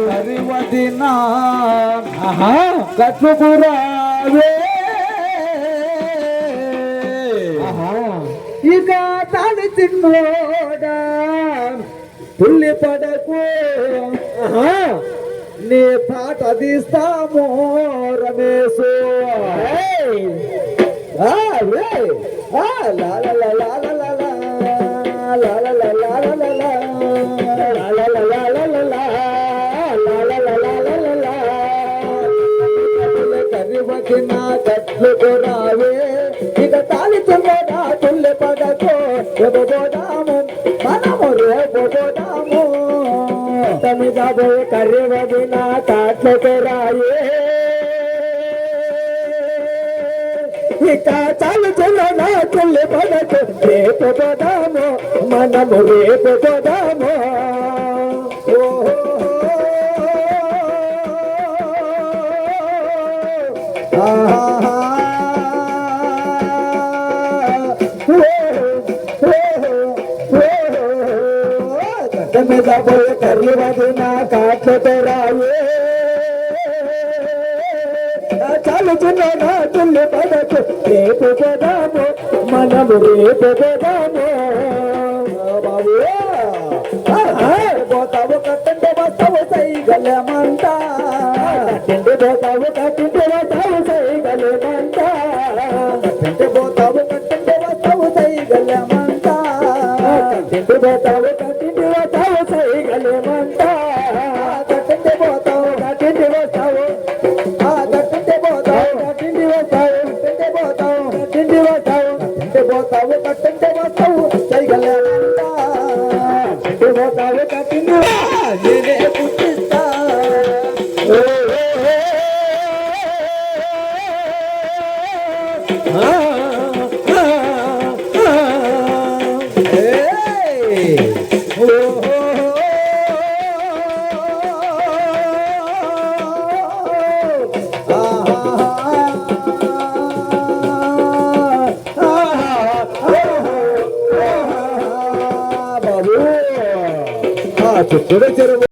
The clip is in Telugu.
హరివదినా కట్టుకురావే ఇక తాడి తిన్నోడా పుల్లి పడకు నీ పాట తీస్తామో రమేశు కరివకినా కట్లకు రావే ఇక తాళితున్నదా తుల్లి పడకో రేపుదాము మనము రేపుదాము తమిదబో కరివకినా కట్లకు రాయే ఇక తాళితున్నదా తుల్లి పడకో రేపుదాము మనము రేపుదాము మీద పోయి కర్రీవదినా కాట్లతో రాయే చాలు చిన్న తుల్లి పడకు రేపు పోదాము మనము రేపు పోదాము బాబు పోతావు కట్టంటే వస్తావు సైగలమంట కట్టంటే పోతావు కట్టింటే వస్తావు సైగలమంట కట్టంటే పోతావు కట్టంటే వస్తావు సైగలమంట కట్టింటే పోతావు కట్టింటే వస్తావు సైగలమంట కట్టంటే పోతావు కట్టింటే వస్తావు కట్టింటే పోతావు కట్టింటే వస్తావు కట్టింటే పోతావు కట్టింటే వస్తావు కట్టింటే పోతావు కట్టంటే వస్తావు సైగలమంట కట్టింటే పోతావు కట్టింటే నేనే పుట్టిస్తా బాబు చెరువు